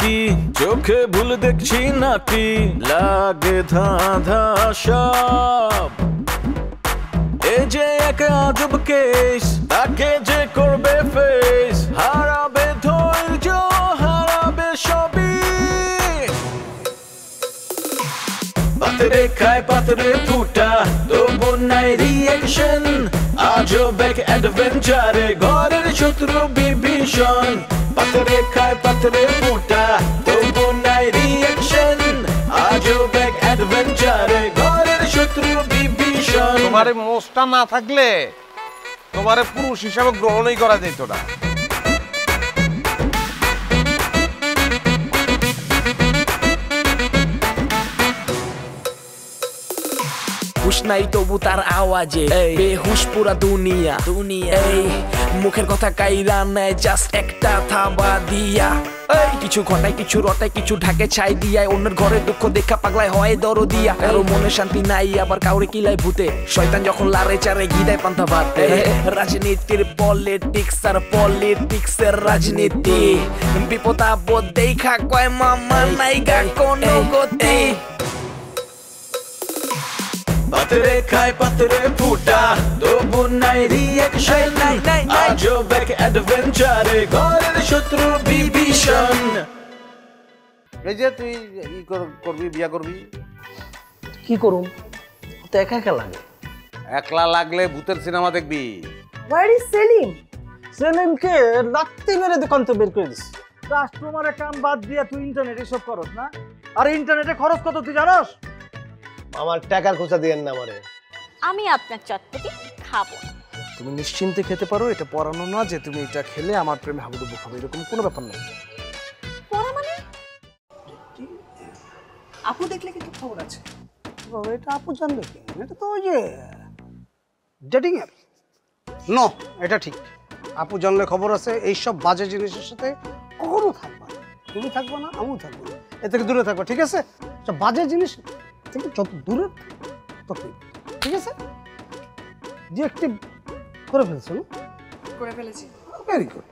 কি চোখে ভুল দেখছি নাকি লাগে ধাঁধা সব এই যে এক আজব কেস তাকে যে করবে ফেস হারাবে ধৈর্য হারাবে সবই পাতরে খায় পাতরে ফুটা তবু নাই রিয়েকশন আজব এক অ্যাডভেঞ্চারে ঘরের শত্রু বিভীষণ পাতরে খায় পাতরে ফুটা তবু নাই রিয়েকশন আজব এক অ্যাডভেঞ্চারে ঘরের শত্রু বিভীষণ তোমারে মোষটা না থাকলে তোমারে পুরুষ হিসাবে গ্রহণই করা যেত না হুশ নাই তবু তার আওয়াজে বেহুশ পুরা দুনিয়া এই মুখের কথা কাইরা নেয় জাস্ট একটা থাবা দিয়া কিছু ঘটায় কিছু রটায় কিছু ঢাকে ছাই দিয়ায় অন্যের ঘরে দুঃখ দেখা পাগলায় হয় দরদিয়া কারো মনে শান্তি নাই আবার কাউরে কিলায় ভূতে শয়তান যখন লারে চারে গিদায় পান্তা ভাত রাজনীতির পলিটিক্স আর পলিটিক্সের রাজনীতি বিপদ আপদ দেখা কয় মামা নাই গা কোনো গতি পাতরে খায় পাতরে ফুটা তবু নাই রিয়েকশন আজব এক অ্যাডভেঞ্চারে ঘরের শত্রু বিভীষণ এই যে তুই করবি বিয়া করবি কি করুম তো একা একা লাগে একলা লাগলে ভূতের সিনেমা দেখবি হোয়ার ইজ সেলিম সেলিমকে রাত্রি মেরে দোকান তো বের করে দিস কাস্টমারের কাম বাদ দিয়ে তুই ইন্টারনেটে সব করস না আর ইন্টারনেটে খরচ কত তুই জানোস আমার টাকার খোঁচা দিয়েন না আমারে আমি আপনার চটপটি খাবো তুমি নিশ্চিন্তে খেতে পারো এটা পড়ানো না যে তুমি এটা খেলে আমার প্রেমে হাবুডুবু খাবে এরকম কোনো ব্যাপার নেই পড়া মানে আপু দেখলে কিন্তু খবর আছে বাবা এটা আপু জানবে কি এটা তো ওই যে ডেটিং অ্যাপ নো এটা ঠিক আপু জানলে খবর আছে এই সব বাজে জিনিসের সাথে কখনো থাকবা না তুমি থাকবা না আমিও থাকবো না এ থেকে দূরে থাকবা ঠিক আছে সব বাজে জিনিস থেকে যত দূরে তত ঠিক আছে ডিএক্টিভ করে ফেলছো না করে ফেলেছি ভেরি গুড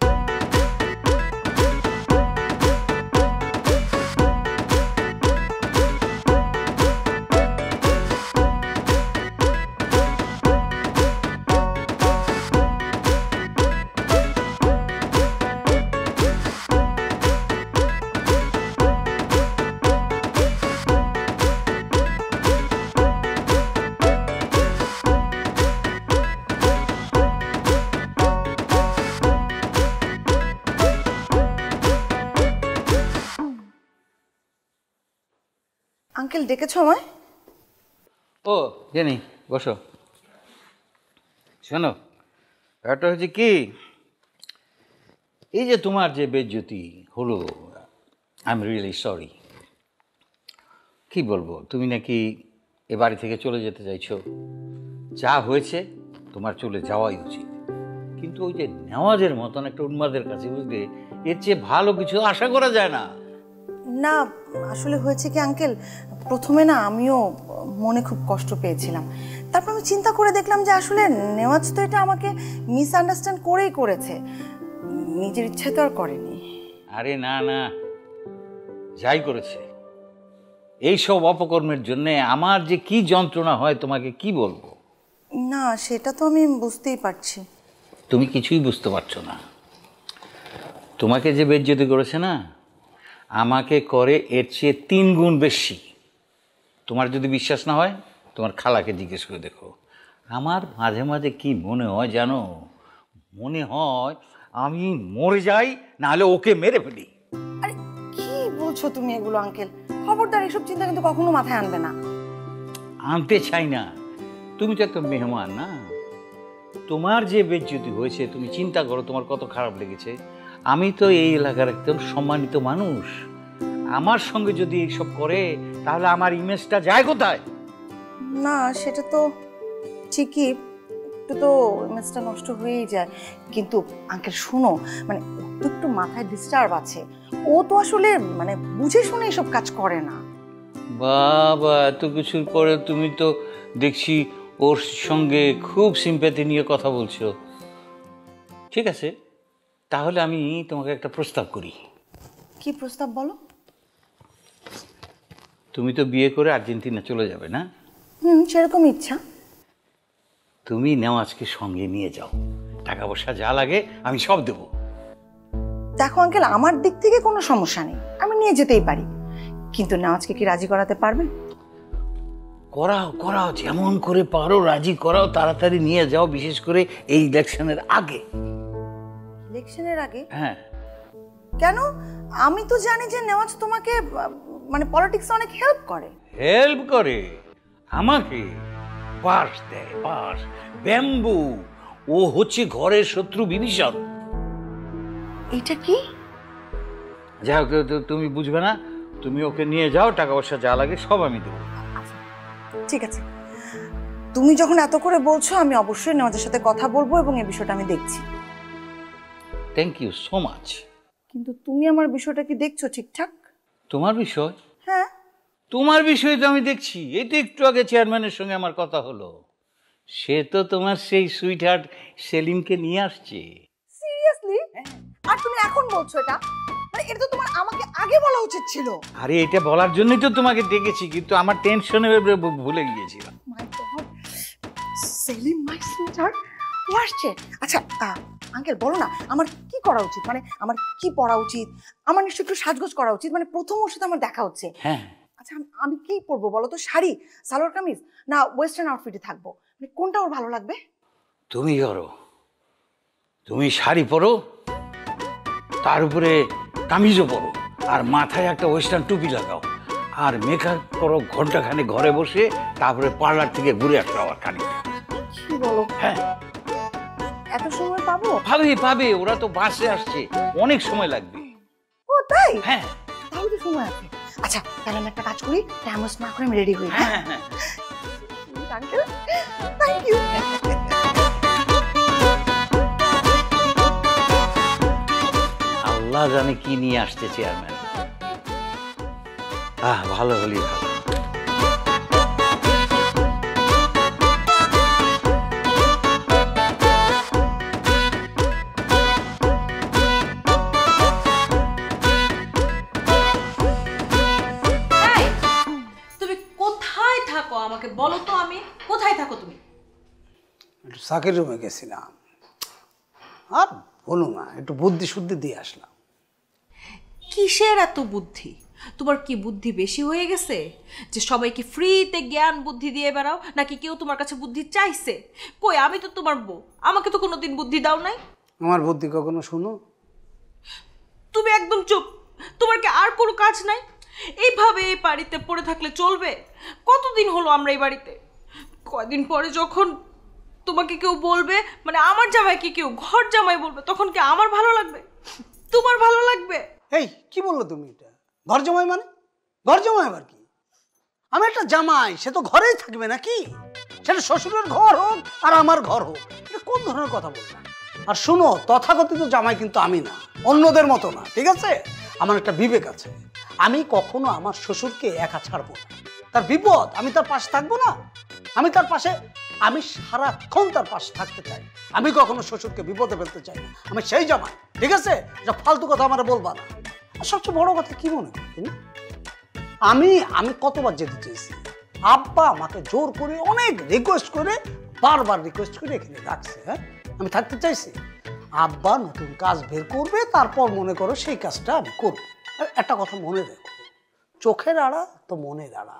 আঙ্কেল ডেকেছো আমায় ও জানি বসো শোনো ব্যাপারটা হচ্ছে কি এই যে তোমার যে বেজ্জতি হলো আই এম রিয়েলি সরি কি বলবো তুমি নাকি এ বাড়ি থেকে চলে যেতে চাইছো যা হয়েছে তোমার চলে যাওয়াই উচিত কিন্তু ওই যে নেওয়াজের মতন একটা উন্মাদের কাছে বুঝলে এর চেয়ে ভালো কিছু আশা করা যায় না না আসলে হয়েছে কি আঙ্কেল প্রথমে না আমিও মনে খুব কষ্ট পেয়েছিলাম তারপর আমি চিন্তা করে দেখলাম যে আসলে নেওয়াজ তো এটা আমাকে মিসআন্ডারস্ট্যান্ড করেই করেছে নিজের ইচ্ছে তো আর করেনি আরে না না যাই করেছে এই সব অপকর্মের জন্য আমার যে কি যন্ত্রণা হয় তোমাকে কি বলবো না সেটা তো আমি বুঝতেই পারছি তুমি কিছুই বুঝতে পারছো না তোমাকে যে বেজ্জতি করেছে না আমাকে করে এর চেয়ে 3 গুণ বেশি তোমার যদি বিশ্বাস না হয় তোমার খালাকে জিজ্ঞেস করে দেখো আমার মাঝে মাঝে কি মনে হয় জানো মনে হয় আমি মরে যাই নাহলে ওকে মেরে ফেলি আরে কি বলছো তুমি এগুলো আঙ্কেল খবরদার এসব চিন্তা কিন্তু কখনো মাথায় আনবে না আনতে চাই না তুমি তো একটা মেহমান না তোমার যে বেজ্জতি হয়েছে তুমি চিন্তা করো তোমার কত খারাপ লেগেছে আমি তো এই এলাকার একদম সম্মানিত মানুষ আমার সঙ্গে যদি এইসব করে তাহলে আমার ইমেজটা যায় কোথায় না সেটা তো ঠিকই একটু তো ইমেজটা নষ্ট হয়েই যায় কিন্তু আঙ্কেল শুনো মানে তো একটু মাথায় ডিস্টার্ব আছে ও তো আসলে মানে বুঝে শুনে এসব কাজ করে না বাবা এত কিছুর পরে তুমি তো দেখছি ওর সঙ্গে খুব সিম্প্যাথি নিয়ে কথা বলছো ঠিক আছে তাহলে আমি তোমাকে একটা প্রস্তাব করি কি প্রস্তাব বলো? তুমি তো বিয়ে করে আর্জেন্টিনা চলে যাবে না? সেরকম ইচ্ছা। তুমি নেওয়াজকে সঙ্গে নিয়ে যাও, টাকা পয়সা যা লাগে আমি সব দেবো। দেখো আঙ্কেল, আমার দিক থেকে কোনো সমস্যা নেই, আমি নিয়ে যেতেই পারি, কিন্তু নেওয়াজকে কি রাজি করাতে পারবেন? করাও করাও, যেমন করে পারো রাজি করাও, তাড়াতাড়ি নিয়ে যাও, বিশেষ করে এই ইলেকশনের আগে। ইলেকশনের আগে? হ্যাঁ। কেন? আমি তো জানি যে নেওয়াজ তোমাকে মানে পলিটিক্সে অনেক হেল্প করে। হেল্প করে আমাকে? পাস দেয়, পাস। ব্যাম্বু, ও হচ্ছে ঘরের শত্রু বিভীষণ। এটা কি? যাই হোক, তুমি বুঝবে না, তুমি ওকে নিয়ে যাও, টাকা পয়সা যা লাগে সব আমি দেবো। ঠিক আছে, তুমি যখন এত করে বলছো আমি অবশ্যই নেওয়াজের সাথে কথা বলবো এবং এই বিষয়টা আমি দেখছি। Thank you so much. কিন্তু তুমি আমার বিষয়টা কি দেখছো ঠিকঠাক? তোমার বিষয়? হ্যাঁ। তোমার বিষয় তো আমি দেখছি। এই তো একটু আগে চেয়ারম্যানের সঙ্গে আমার কথা হলো, সে তো তোমার সেই সুইট হার্ট সেলিমকে নিয়ে আসছে। সিরিয়াসলি? আর তুমি এখন বলছো এটা? মানে এটা তো তোমার আমাকে আগে বলা উচিত ছিল। আরে এটা বলার জন্যই তো তোমাকে ডেকেছি, কিন্তু আমার টেনশনে ভুলে গিয়েছিলাম। My god, Salim my sweetheart ও আসছে। আচ্ছা আঙ্কেল বলো না, আমার কি করা উচিত, মানে আমার কি পড়া উচিত? আমার নিশ্চয়ই একটু সাজগোজ করা উচিত, মানে প্রথম ওর সাথে আমার দেখা হচ্ছে। হ্যাঁ। আচ্ছা আমি কি পরবো বলো তো? শাড়ি, সালোয়ার কামিজ, না ওয়েস্টার্ন আউটফিটে থাকবো? মানে কোনটা ওর ভালো লাগবে? তুমি করো, তুমি শাড়ি পরো, তার উপরে কামিজও পরো, আর মাথায় একটা ওয়েস্টার্ন টুপি লাগাও, আর মেকআপ করো ঘন্টাখানে ঘরে বসে, তারপরে পার্লার থেকে ঘুরে আসো আবার খানিকটা। কি বলো? হ্যাঁ। এত সময় পাবো? পাবে পাবে, ওরা তো বাসে আসছে, অনেক সময় লাগবে। ও তাই? হ্যাঁ। তাহলে তো সময় আছে। আচ্ছা তাহলে আমি একটা কাজ করি, টাইম ওয়েস্ট না করে আমি রেডি হই। হ্যাঁ হ্যাঁ। Uncle thank you. আল্লাহ জানে কি নিয়ে আসছে চেয়ারম্যান। ভালো হলেই ভালো। তুমি কোথায় থাকো আমাকে বলো তো, আমি কোথায় থাকো তুমি? একটু সাকির রুমে গেছিলাম, আর বলো না, একটু বুদ্ধি শুদ্ধি দিয়ে আসলাম। কিসের এত বুদ্ধি? তোমার কি বুদ্ধি বেশি হয়ে গেছে যে সবাইকে ফ্রিতে জ্ঞান বুদ্ধি দিয়ে বেড়াও, নাকি কেউ তোমার কাছে বুদ্ধি চাইছে? কই, আমি তো তোমার বউ, আমাকে তো কোনোদিন বুদ্ধি দাও নাই। আমার বুদ্ধি কখনো শুনো? তুমি একদম চুপ। তোমার কি আর কোনো কাজ নাই? এইভাবে এই বাড়িতে পড়ে থাকলে চলবে? কতদিন হলো আমরা এই বাড়িতে? কয়দিন পরে যখন তোমাকে কেউ বলবে, মানে আমার জামাইকে কেউ ঘর জামাই বলবে, তখন কি আমার ভালো লাগবে? তোমার ভালো লাগবে? এই কি বললো তুমি? এটা ঘর জামাই মানে? ঘর জামাই আবার কি? আমি একটা জামাই, সে তো ঘরেই থাকবে নাকি? সেটা শ্বশুরের ঘর হোক আর আমার ঘর হোক, এটা কোন ধরনের কথা বললাম? আর শুনো, তথাকথিত জামাই কিন্তু আমি না, অন্যদের মতো না, ঠিক আছে? আমার একটা বিবেক আছে, আমি কখনো আমার শ্বশুরকে একা ছাড়বো না। তার বিপদ আমি তার পাশে থাকবো না? আমি তার পাশে, আমি সারাক্ষণ তার পাশে থাকতে চাই। আমি কখনো শ্বশুরকে বিপদে ফেলতে চাই না। আমি সেই জামাই, ঠিক আছে? যা ফালতু কথা আমার বলবা না। আর সবচেয়ে বড় কথা কি মনে করো তুমি? আমি কতবার যেতে চেয়েছি, আব্বা আমাকে জোর করে অনেক রিকোয়েস্ট করে, বারবার রিকোয়েস্ট করে এখানে রাখছে। হ্যাঁ, আমি থাকতে চাইছি। আব্বা নতুন কাজ বের করবে, তারপর মনে করো সেই কাজটা আমি করবো। আর একটা কথা মনে রেখো, চোখের আড়া তো মনের আড়া।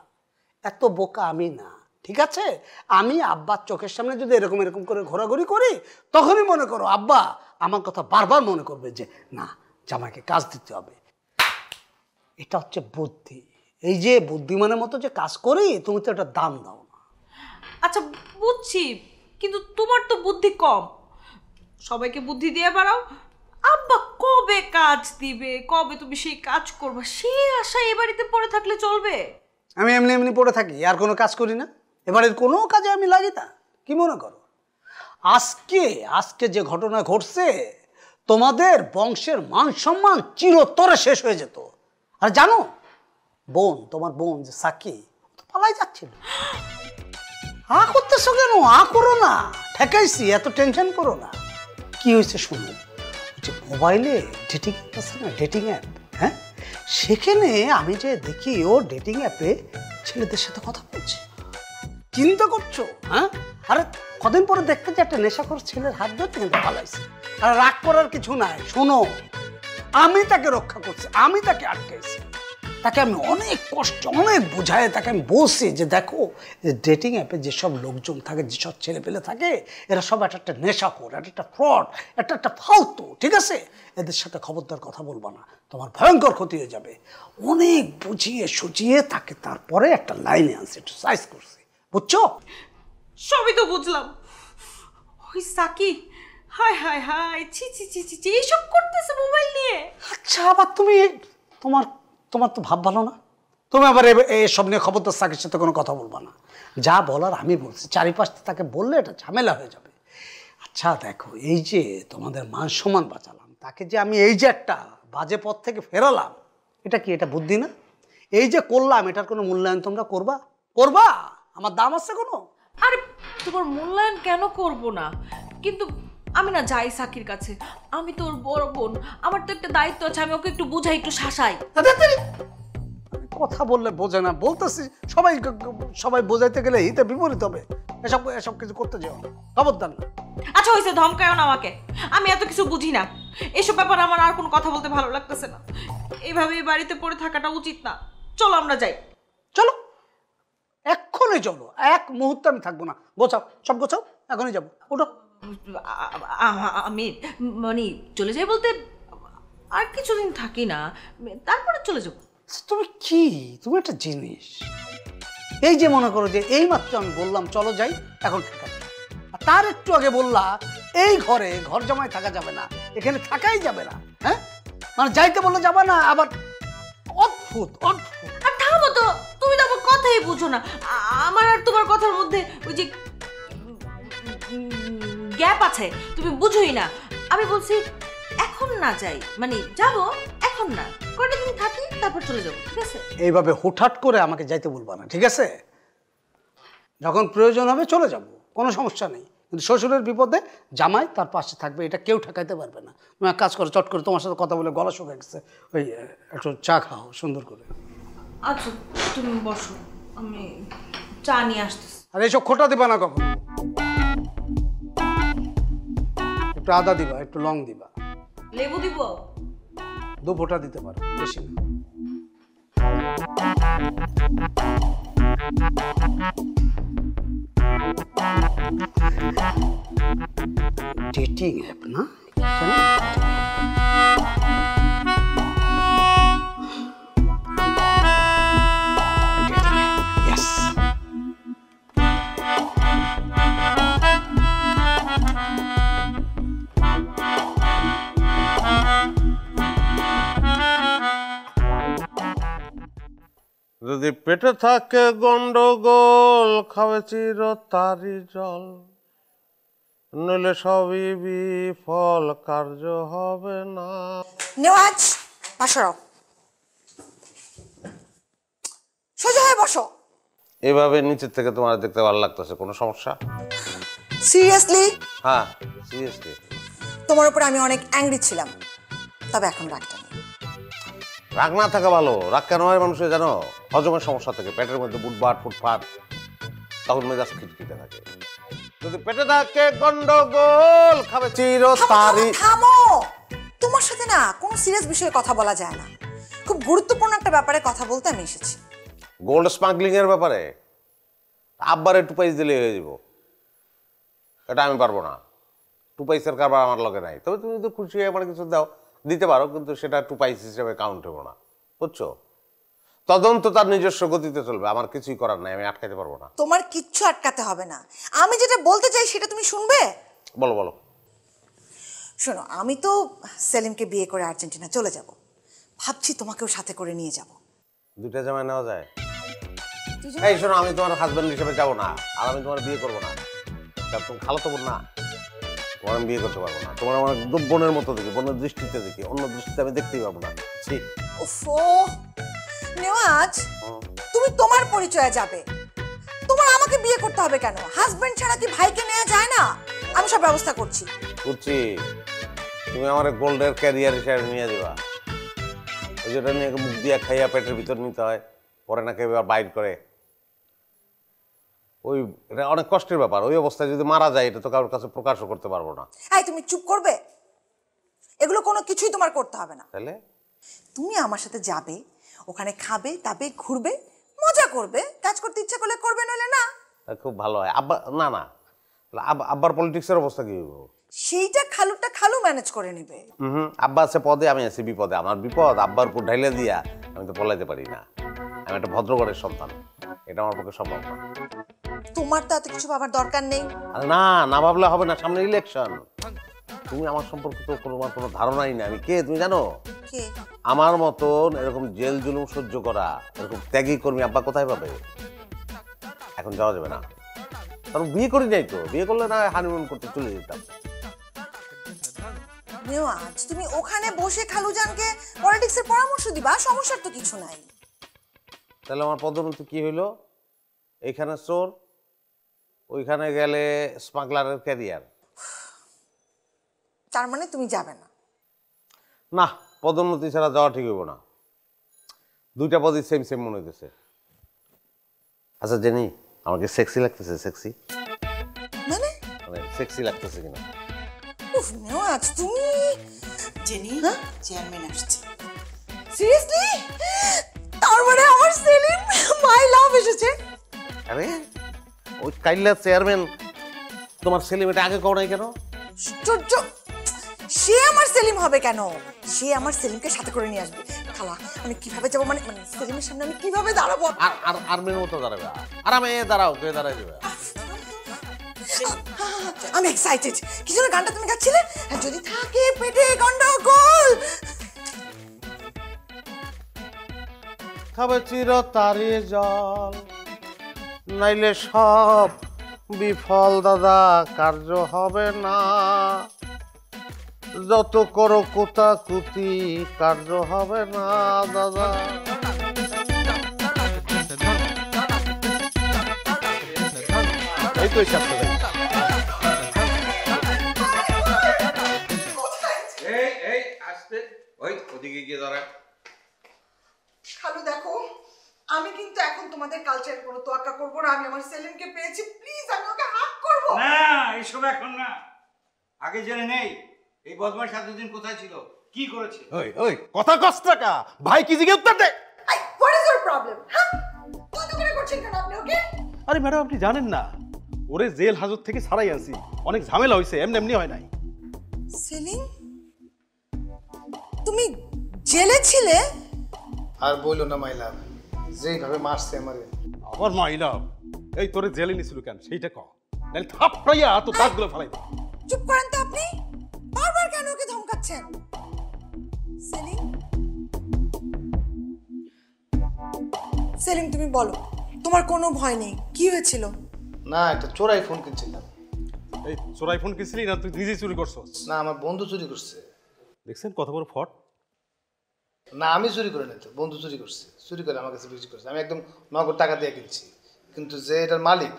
এত বোকা আমি না, ঠিক আছে? আমি আব্বার চোখের সামনে যদি এরকম এরকম করে ঘোরাঘুরি করি, তখনই মনে করো আব্বা আমার কথা বারবার মনে করবে যে না, জামাইকে কাজ দিতে হবে। এটা হচ্ছে বুদ্ধি। এই যে বুদ্ধিমানের মতো যে কাজ করি, তুমি তো এটা দাম দাও না। আচ্ছা বুঝছি, কিন্তু তোমার তো বুদ্ধি কম। সবাইকে বুদ্ধি দিয়ে বেড়াও, আব্বা কবে কাজ দিবে, কবে তুমি সেই কাজ করবে, সেই আশায় এ বাড়িতে পড়ে থাকলে চলবে? আমি এমনি এমনি পড়ে থাকি, আর কোনো কাজ করি না? এবারের কোনো কাজে আমি লাগি না। কি মনে করো আজকে যে ঘটনা ঘটছে, তোমাদের বংশের মান সম্মান চিরতরে শেষ হয়ে যেত। আর জানো, তোমার বোন যে সাকি, তো পালাই যাচ্ছিল। করতেছো কেন? করো না, ঠেকাইছি, এত টেনশন করো না। কি হয়েছে শুনো, যে মোবাইলে ডেটিং অ্যাপ আছে না, ডেটিং অ্যাপ, হ্যাঁ, সেখানে আমি যে দেখি ও ডেটিং অ্যাপে ছেলেদের সাথে কথা বলছে। চিন্তা করছো? হ্যাঁ, আরে কদিন পরে দেখতে যে একটা নেশাখোর ছেলের হাত ধরতে কিন্তু পালাইছে। আর রাগ করার কিছু নাই, শোনো, আমি তাকে রক্ষা করছি, আমি তাকে আটকাইছি, তাকে আমি অনেক কষ্ট অনেক বোঝায় তাকে আমি বলছি যে দেখো ডেটিং অ্যাপে যেসব লোকজন থাকে, যেসব ছেলে পেলে থাকে, এরা সব একটা নেশাখোর, একটা ফ্রড, একটা ফালতু, ঠিক আছে? এদের সাথে খবরদার কথা বলবা না, তোমার ভয়ঙ্কর ক্ষতি হয়ে যাবে। অনেক বুঝিয়ে সুঝিয়ে তাকে তারপরে একটা লাইনে আনছে, একটু সাইজ করছি, বুঝছো? সবই তো বুঝলাম। ওই সাকি, হায় হায় হায়, ছি ছি ছি ছি, এইসব করতেছে মোবাইল নিয়ে। আচ্ছা, আবার তুমি তোমার তো ভাব ভালো না, তুমি আবার এসব নিয়ে খবরদার সাকির সাথে কোনো কথা বলবা না। যা বলার আমি বলছি, চারিপাশে তাকে বললে এটা ঝামেলা হয়ে যাবে। আচ্ছা দেখো, এই যে তোমাদের মান সম্মান বাঁচালাম, তাকে যে আমি এই যে একটা বাজে পথ থেকে ফেরালাম, এটা কি, এটা বুদ্ধি না? এই যে করলাম, এটার কোনো মূল্যায়ন তোমরা করবা? আমার দাম আছে কোনো? আরে তোমার মূল্যায়ন কেন করব না, কিন্তু আমি না যাই সাকির কাছে, আমি তোর বড় বোন, আমার তো একটা দায়িত্ব আছে, আমি ওকে একটু বুঝাই, একটু শাসাই। কথা বললে বোঝে না, বলতেছি সবাই বোঝাইতে গেলে হিতে বিপরীত হবে। এসব কিছু করতে যাও না, খবরদার না। আচ্ছা হয়েছে, ধমকায়ও না আমাকে, আমি এত কিছু বুঝি না। এসব ব্যাপারে আমার আর কোনো কথা বলতে ভালো লাগতেছে না। এইভাবে এই বাড়িতে পড়ে থাকাটা উচিত না। চলো আমরা যাই। চলো, এক্ষুনি চলো, এক মুহূর্তে আমি থাকবো না। গোছাও, সব গোছাও, এখনই যাবো, ওঠো। আমি মানে চলে যাই বলতে আর কিছুদিন থাকি না, তারপরে চলে যাবো। তুমি একটা জিনিস, এই যে মনে করো যে এই মাত্র আমি বললাম চলো যাই, এখন ঠিক আছে, তার একটু আগে বললা এই ঘরে ঘর জামাই থাকা যাবে না, এখানে থাকাই যাবে না। হ্যাঁ, মানে যাইতে বললে যাবে না, আবার অদ্ভুত অদ্ভুত। আর থামো তো, তুমি তো আমার কথাই বুঝো না। আমার আর তোমার কথার মধ্যে ওই যে গ্যাপ আছে, তুমি বুঝোই না। আমি বলছি এখন না যাই, মানে যাবো এখন না, কয়টা দিন থাকি তারপর চলে যাবো, ঠিক আছে? এইভাবে হুটহাট করে আমাকে যাইতে বলবা না, ঠিক আছে? যখন প্রয়োজন হবে চলে যাব, কোনো সমস্যা নেই, কিন্তু শ্বশুরের বিপদে জামাই তার পাশে থাকবে, এটা কেউ ঠেকাইতে পারবে না। তুমি এক কাজ করো, চট করে, তোমার সাথে কথা বলে গলা শুকিয়ে গেছে, ওই একটু চা খাও সুন্দর করে। আচ্ছা তুমি বসো, আমি চা নিয়ে আসতেছি। আর এইসব খোটা দিবা না কখনো, একটু আদা দিবা, একটু লং দিবা, লেবু দিব, 2 ফোঁটা দিতে পারো, বেশি না। ডেটিং অ্যাপ না? যদি পেটে থাকে গন্ডগোল, খাবে চির তারি জল, নইলে সবই বিফল, কার্য হবে না। নেওয়াজ, পাশরাও, সোজা হয়ে বসো। এভাবে নিচের থেকে তোমার দেখতে ভালো লাগতেছে, কোনো সমস্যা? সিরিয়াসলি? হ্যাঁ সিরিয়াসলি। তোমার উপর আমি অনেক অ্যাংরি ছিলাম, তবে এখন রাগটা নেই। রাগ না থাকা ভালো। রাগ কেন হয় মানুষের জানো? হজমের সমস্যা থেকে, পেটের মধ্যে বুটবাট ফুটফাট, তখন মেজাজ খিটখিটে থাকে। যদি পেটে থাকে গন্ডগোল, খাবে চির তারি। থামো, তোমার সাথে না কোনো সিরিয়াস বিষয়ে কথা বলা যায় না, খুব গুরুত্বপূর্ণ একটা ব্যাপারে কথা বলতে আমি এসেছি। গোল্ড স্মাগলিং এর ব্যাপারে? আব্বারে 2 পয়সা দিলে হয়ে যাব, এটা আমি পারবো না। 2 পয়সার কারবার আমার লগে নাই। তবে তুমি তো খুশি হয়ে আমার কিছু দাও, দিতে পারো, কিন্তু সেটা 2 পয়সা হিসেবে কাউন্ট হবো না, বুঝছো? তদন্ত তার নিজস্ব গতিতে চলবে, আমার কিছুই করার নাই, আমি আটকাতে পারবো না। তোমার কিচ্ছু আটকাতে হবে না, আমি যেটা বলতে চাই সেটা তুমি শুনবে। বলো বলো। শোনো, আমি তো সেলিমকে বিয়ে করে আর্জেন্টিনা চলে যাব, ভাবছি তোমাকেও সাথে করে নিয়ে যাব। 2টা জামাই নেওয়া যায়? এই শোনো, আমি তোমার হাজবেন্ড হিসেবে যাবো না, আর আমি তোমার বিয়ে করবো না, তুমি খালো তো বোন না, তোমার আমি বিয়ে করতে পারবো না। তোমার আমার একদম বোনের মতো দেখি, বোনের দৃষ্টিতে দেখি, অন্য দৃষ্টিতে আমি দেখতেই পাবো না। ওফো নেওয়াজ, তুমি তোমার পরিচয়ে যাবে, তোমার আমাকে বিয়ে করতে হবে কেন? হাজবেন্ড ছাড়া কি ভাইকে নেওয়া যায় না? আমি সব ব্যবস্থা করছি। বুঝছি, তুমি আমার গোল্ডের ক্যারিয়ার হিসেবে নিয়ে যাবা। ওই যেটা নিয়ে মুখ দিয়া খাইয়া পেটের ভিতর নিতে হয়, পরে নাকি এবার বাইর করে। ওই এটা অনেক কষ্টের ব্যাপার। ওই অবস্থায় যদি মারা যায় এটা তো কারোর কাছে প্রকাশও করতে পারবো না। এই তুমি চুপ করবে, এগুলো কোনো কিছুই তোমার করতে হবে না। তাহলে তুমি আমার সাথে যাবে, ওখানে খাবে দাবে ঘুরবে মজা করবে, কাজ করতে ইচ্ছা করলে করবে, নইলে না। খুব ভালো হয়। আব্বা না না, আব্বার পলিটিক্সের অবস্থা কি হইব? সেইটা খালু ম্যানেজ করে নেবে। আব্বা আছে পদে, আমি আছি বিপদে। আমার বিপদ আব্বার উপর ঢাইলে দিয়া আমি তো পলাইতে পারি না। আমি একটা ভদ্রঘরের সন্তান, এটা আমার পক্ষে সম্ভব না। তোমার তো এত কিছু ভাবার দরকার নেই। আরে না, না ভাবলে হবে না, সামনে ইলেকশন। তুমি আমার সম্পর্কে তো কোনো ধারণাই না। আমি কে তুমি জানো? কে? আমার মতন এরকম জেল জুলুম সহ্য করা এরকম ত্যাগী কর্মী আব্বা কোথায় পাবে? এখন যাওয়া যাবে না, কারণ বিয়ে করি নাই তো। বিয়ে করলে না হানিমুন করতে চলে যেতাম। নেওয়াজ, তুমি ওখানে বসে খালুজানকে পলিটিক্সের পরামর্শ দিবা, সমস্যার তো কিছু নাই। তাহলে আমার পদোন্নতি কি হইলো? এইখানে চোর, ওইখানে গেলে স্মাগলারের ক্যারিয়ার। তার মানে তুমি যাবে না? না, পদোন্নতি ছাড়া যাওয়া ঠিক হইব না। দুইটা পদই সেম সেম মনে হইতেছে। আচ্ছা জেনি, আমাকে সেক্সি লাগতেছে? সেক্সি মানে সেক্সি লাগতেছে কিনা? উফ নেওয়াজ তুমি। জেনি, চেয়ারম্যান আসছে। সিরিয়াসলি? তার মানে আমার সেলিম মাই লাভ এসেছে? আরে ওই কাইল্লা চেয়ারম্যান তোমার সেলিম, এটা আগে কও নাই কেন? সে আমার সেলিম হবে কেন? সে আমার সেলিমকে সাথে করে নিয়ে আসবে। খালা আমি কিভাবে যাবো, মানে সেলিমের সামনে আমি কিভাবে দাঁড়াবো? আর আর্মির মতো দাঁড়াবে। আরামে দাঁড়াও, কে দাঁড়াই দেবে? আমি এক্সাইটেড। কি যেন গানটা তুমি গাচ্ছিলে? যদি থাকে পেটে গন্ডগোল, খাবে চিরতারে জল, নাইলে সব বিফল দাদা, কার্য হবে না। যত করো কুতাকুতি, কার্য হবে না দাদা। এই তো আসতে ওই ওদিকে গিয়ে দাঁড়ায়। খালু দেখো, আমি কিন্তু এখন তোমাদের কালচার কোনো তোয়াক্কা করবো না। আমি আমার সেলিমকে পেয়েছি, প্লিজ আমি ওকে হাক করবো। না, এসব এখন না, আগে জেনে নেই এই বদমাশ এতদিন কোথায় ছিল, কি করেছে। ওই ওই কথা কষ্ট টাকা ভাই কি জিগে উত্তর দে। What is your problem? হ্যাঁ, তুই তো করে করছেন কেন আপনি ওকে? আরে ম্যাডাম আপনি জানেন না, ওরে জেল হাজত থেকে ছাড়াই আনছি। অনেক ঝামেলা হয়েছে, এমনি এমনি হয় নাই। সেলিম, তুমি জেলে ছিলে? আর বললো না মাই লাভ, যেইভাবে মারছে আমারে। আবার মাই লাভ? এই তোরে জেলে নিছিল কেন সেইটা ক, নাহলে থাপড়াইয়া তো দাগগুলো ফেলাই দে। চুপ করেন তো আপনি, বারবার কেন ওকে ধমকাচ্ছেন? সেলিম, সেলিম তুমি বলো, তোমার কোনো ভয় নেই? কি হয়েছিল? না, একটা চোরাই ফোন কিনছিলাম। এই চোরাই ফোন কিনছিলি না তুই নিজেই চুরি করছস? না, আমার বন্ধু চুরি করছে। দেখছেন কত বড় ফট। না, আমি চুরি করে নাই তো, বন্ধু চুরি করছে। চুরি করে আমার কাছে বিক্রি করছে। আমি একদম নগদ টাকা দিয়ে কিনছি, কিন্তু যে এটার মালিক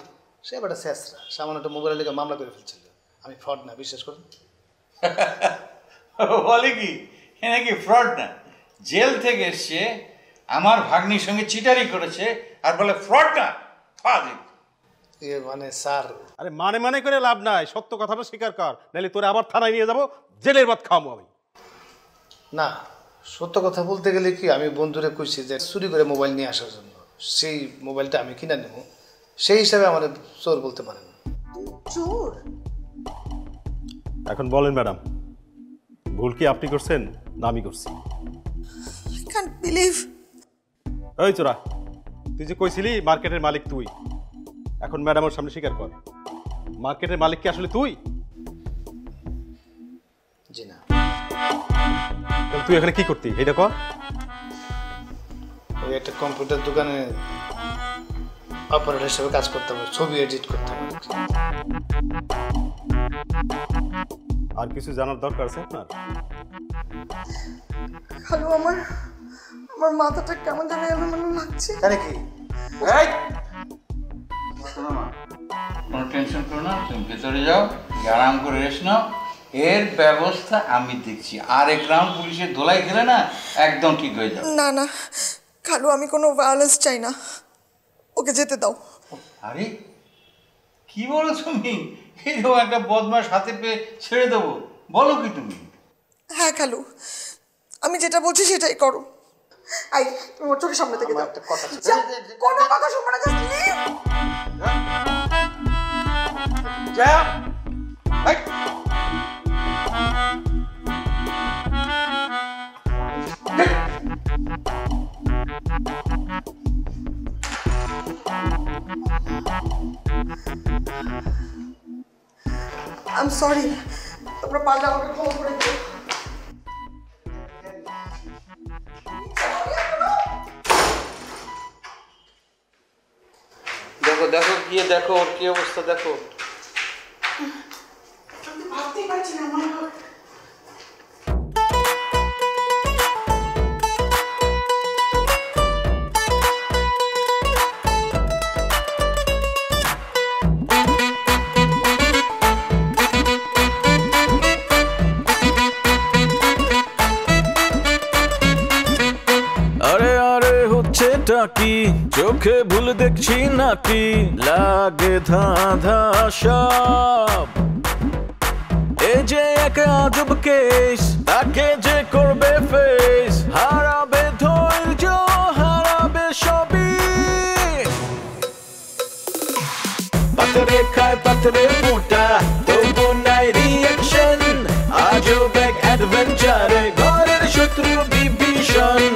সে একটা শেষরা, সামান্য একটা মোবাইলের লেগে মামলা করে ফেলছিল। আমি ফ্রড না, বিশ্বাস করেন। বলে কি এ নাকি ফ্রড না, জেল থেকে এসছে, আমার ভাগ্নির সঙ্গে চিটারি করেছে, আর বলে ফ্রড না, ফাজিল। মানে স্যার, আরে মানে মানে করে লাভ নাই, সত্য কথাটা স্বীকার কর, নাহলে তোরে আবার থানায় নিয়ে যাবো, জেলের ভাত খাওয়াবো আমি। না, সত্য কথা বলতে গেলে কি, আমি বন্ধুরে কইছি যে চুরি করে মোবাইল নিয়ে আসার জন্য, সেই মোবাইলটা আমি কিনে নেব, সেই হিসাবে আমার চোর বলতে পারেন। চোর? এখন বলেন ম্যাডাম, ভুল কি আপনি করছেন না আমি করছি? I can't believe. এই চোরা, তুই যে কইছিলি মার্কেটের মালিক তুই, এখন ম্যাডামের সামনে স্বীকার কর, মার্কেটের মালিক কি আসলে তুই? জি না। তুই এখানে কি করতি এটা কর। ওই একটা কম্পিউটার দোকানে অপারেটর হিসেবে কাজ করতাম, ছবি এডিট করতাম। আর কিছু জানার দরকার আছে আপনার? খালু, আমার মাথাটা কেমন যেন এলোমেলো লাগছে। তাহলে কি? কোনো টেনশন করো না, তুমি ভেতরে যাও, আরাম করে রেস্ট নাও, এর ব্যবস্থা আমি দেখছি। আর এক রাউন্ড পুলিশের ধোলাই খেলে না একদম ঠিক হয়ে যাবে। না না খালু, আমি কোনো ভায়োলেন্স চাই না, ওকে যেতে দাও। আরে কি বলো তুমি? এরকম একটা বদমাশ হাতে পেয়ে ছেড়ে দেবো? বলো কি তুমি? হ্যাঁ খালু, আমি যেটা বলছি সেটাই করো। আই তুমি ওর চোখের সামনে থেকে দাও। যা, কোনো কথা শুনবে না, জাস্ট লিভ। যা এই আই এম সরি, তোমরা পারলে আমাকে ক্ষমা করে দিও। দেখো দেখো গিয়ে দেখো ওর কি অবস্থা দেখো। আমি ভাবতেই পারছি না আমার। আরে আরে হচ্ছেটা কি, চোখে ভুল দেখছি নাকি, লাগে ধাঁধা সব। এ যে এক আজব কেস, তাকে যে করবে ফেস, হারাবে ধৈর্য, হারাবে সবই। পাথরে খায় পাথরে ফুটা, তবু নাই রিয়াকশন, আজব এক অ্যাডভেঞ্চারে ঘরের শত্রু বিভীষণ।